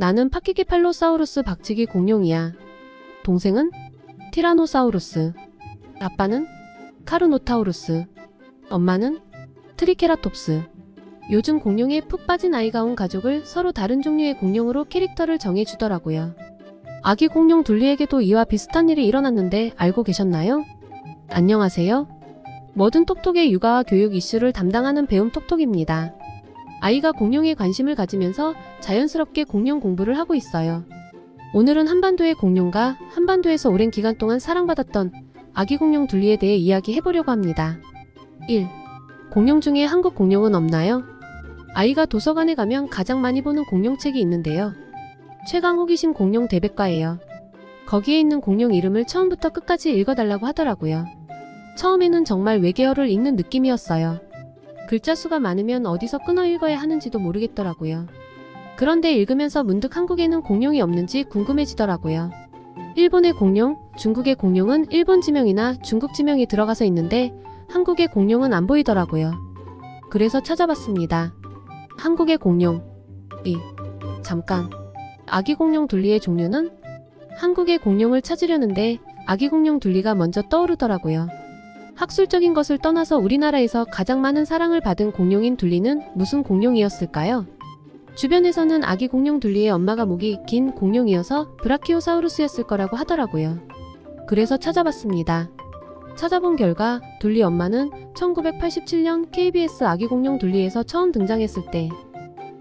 나는 파키케팔로사우루스 박치기 공룡이야. 동생은 티라노사우루스. 아빠는 카르노타우루스. 엄마는 트리케라톱스. 요즘 공룡에 푹 빠진 아이가 온 가족을 서로 다른 종류의 공룡으로 캐릭터를 정해주더라고요. 아기 공룡 둘리에게도 이와 비슷한 일이 일어났는데 알고 계셨나요? 안녕하세요. 뭐든 톡톡의 육아와 교육 이슈를 담당하는 배움 톡톡입니다. 아이가 공룡에 관심을 가지면서 자연스럽게 공룡 공부를 하고 있어요. 오늘은 한반도의 공룡과 한반도에서 오랜 기간 동안 사랑받았던 아기 공룡 둘리에 대해 이야기해보려고 합니다. 1. 공룡 중에 한국 공룡은 없나요? 아이가 도서관에 가면 가장 많이 보는 공룡책이 있는데요. 최강 호기심 공룡 대백과예요. 거기에 있는 공룡 이름을 처음부터 끝까지 읽어달라고 하더라고요. 처음에는 정말 외계어를 읽는 느낌이었어요. 글자 수가 많으면 어디서 끊어 읽어야 하는지도 모르겠더라고요. 그런데 읽으면서 문득 한국에는 공룡이 없는지 궁금해지더라고요. 일본의 공룡, 중국의 공룡은 일본 지명이나 중국 지명이 들어가서 있는데 한국의 공룡은 안 보이더라고요. 그래서 찾아봤습니다. 한국의 공룡. 잠깐. 아기 공룡 둘리의 종류는? 한국의 공룡을 찾으려는데 아기 공룡 둘리가 먼저 떠오르더라고요. 학술적인 것을 떠나서 우리나라에서 가장 많은 사랑을 받은 공룡인 둘리는 무슨 공룡이었을까요? 주변에서는 아기 공룡 둘리의 엄마가 목이 긴 공룡이어서 브라키오사우루스였을 거라고 하더라고요. 그래서 찾아봤습니다. 찾아본 결과 둘리 엄마는 1987년 KBS 아기 공룡 둘리에서 처음 등장했을 때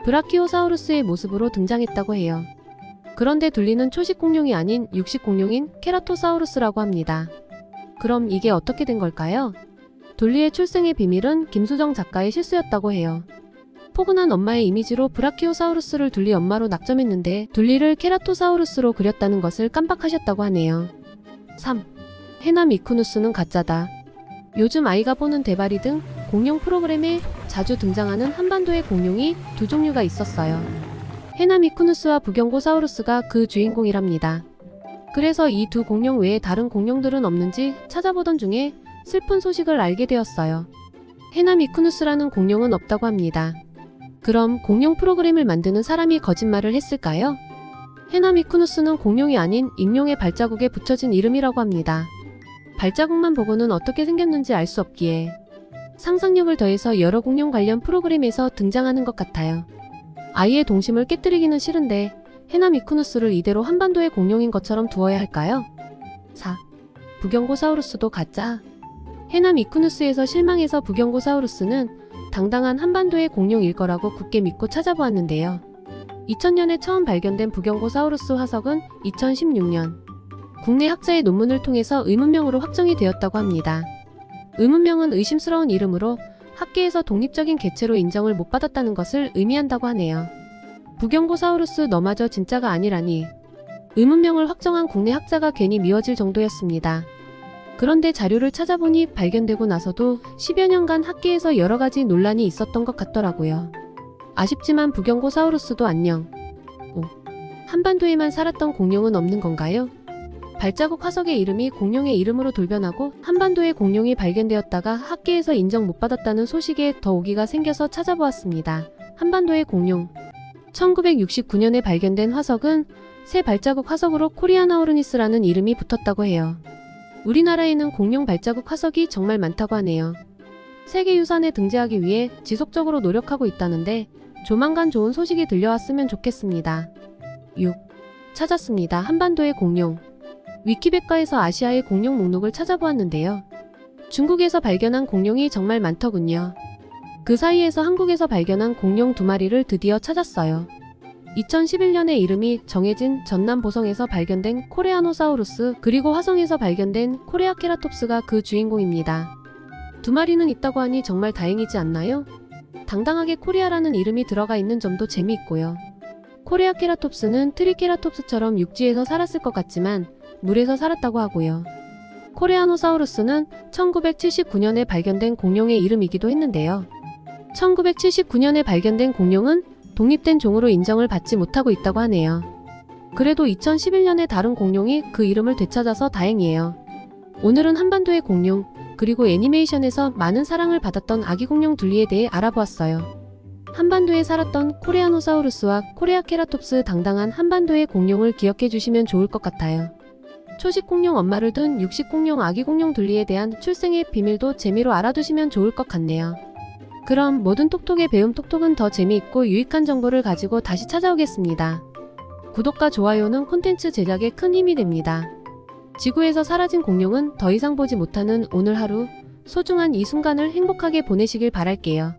브라키오사우루스의 모습으로 등장했다고 해요. 그런데 둘리는 초식 공룡이 아닌 육식 공룡인 케라토사우루스라고 합니다. 그럼 이게 어떻게 된 걸까요? 둘리의 출생의 비밀은 김수정 작가의 실수였다고 해요. 포근한 엄마의 이미지로 브라키오사우루스를 둘리 엄마로 낙점했는데 둘리를 케라토사우루스로 그렸다는 것을 깜빡하셨다고 하네요. 3. 헤나미쿠누스는 가짜다. 요즘 아이가 보는 대바리 등 공룡 프로그램에 자주 등장하는 한반도의 공룡이 두 종류가 있었어요. 헤나미쿠누스와 부경고사우루스가 그 주인공이랍니다. 그래서 이 두 공룡 외에 다른 공룡들은 없는지 찾아보던 중에 슬픈 소식을 알게 되었어요. 헤나미쿠누스라는 공룡은 없다고 합니다. 그럼 공룡 프로그램을 만드는 사람이 거짓말을 했을까요? 헤나미쿠누스는 공룡이 아닌 익룡의 발자국에 붙여진 이름이라고 합니다. 발자국만 보고는 어떻게 생겼는지 알 수 없기에 상상력을 더해서 여러 공룡 관련 프로그램에서 등장하는 것 같아요. 아이의 동심을 깨뜨리기는 싫은데 헤나미쿠누스를 이대로 한반도의 공룡인 것처럼 두어야 할까요? 4. 부경고사우루스도 가짜. 헤나미쿠누스에서 실망해서 부경고사우루스는 당당한 한반도의 공룡일 거라고 굳게 믿고 찾아보았는데요. 2000년에 처음 발견된 부경고사우루스 화석은 2016년 국내 학자의 논문을 통해서 의문명으로 확정이 되었다고 합니다. 의문명은 의심스러운 이름으로 학계에서 독립적인 개체로 인정을 못 받았다는 것을 의미한다고 하네요. 부경고사우루스 너마저 진짜가 아니라니. 의문명을 확정한 국내 학자가 괜히 미워질 정도였습니다. 그런데 자료를 찾아보니 발견되고 나서도 10여 년간 학계에서 여러가지 논란이 있었던 것 같더라고요. 아쉽지만 부경고사우루스도 안녕. 5. 한반도에만 살았던 공룡은 없는 건가요? 발자국 화석의 이름이 공룡의 이름으로 돌변하고 한반도의 공룡이 발견되었다가 학계에서 인정 못 받았다는 소식에 더 오기가 생겨서 찾아보았습니다. 한반도의 공룡. 1969년에 발견된 화석은 새 발자국 화석으로 코리아나우르니스라는 이름이 붙었다고 해요. 우리나라에는 공룡 발자국 화석이 정말 많다고 하네요. 세계유산에 등재하기 위해 지속적으로 노력하고 있다는데 조만간 좋은 소식이 들려왔으면 좋겠습니다. 6. 찾았습니다. 한반도의 공룡. 위키백과에서 아시아의 공룡 목록을 찾아보았는데요. 중국에서 발견한 공룡이 정말 많더군요. 그 사이에서 한국에서 발견한 공룡 2마리를 드디어 찾았어요. 2011년에 이름이 정해진 전남 보성에서 발견된 코레아노사우루스 그리고 화성에서 발견된 코레아케라톱스가 그 주인공입니다. 2마리는 있다고 하니 정말 다행이지 않나요? 당당하게 코리아라는 이름이 들어가 있는 점도 재미있고요. 코레아케라톱스는 트리케라톱스처럼 육지에서 살았을 것 같지만 물에서 살았다고 하고요. 코레아노사우루스는 1979년에 발견된 공룡의 이름이기도 했는데요. 1979년에 발견된 공룡은 독립된 종으로 인정을 받지 못하고 있다고 하네요. 그래도 2011년에 다른 공룡이 그 이름을 되찾아서 다행이에요. 오늘은 한반도의 공룡, 그리고 애니메이션에서 많은 사랑을 받았던 아기 공룡 둘리에 대해 알아보았어요. 한반도에 살았던 코레아노사우루스와 코레아케라톱스 당당한 한반도의 공룡을 기억해 주시면 좋을 것 같아요. 초식 공룡 엄마를 둔 육식 공룡 아기 공룡 둘리에 대한 출생의 비밀도 재미로 알아두시면 좋을 것 같네요. 그럼 모든 톡톡의 배움 톡톡은 더 재미있고 유익한 정보를 가지고 다시 찾아오겠습니다. 구독과 좋아요는 콘텐츠 제작에 큰 힘이 됩니다. 지구에서 사라진 공룡은 더 이상 보지 못하는 오늘 하루, 소중한 이 순간을 행복하게 보내시길 바랄게요.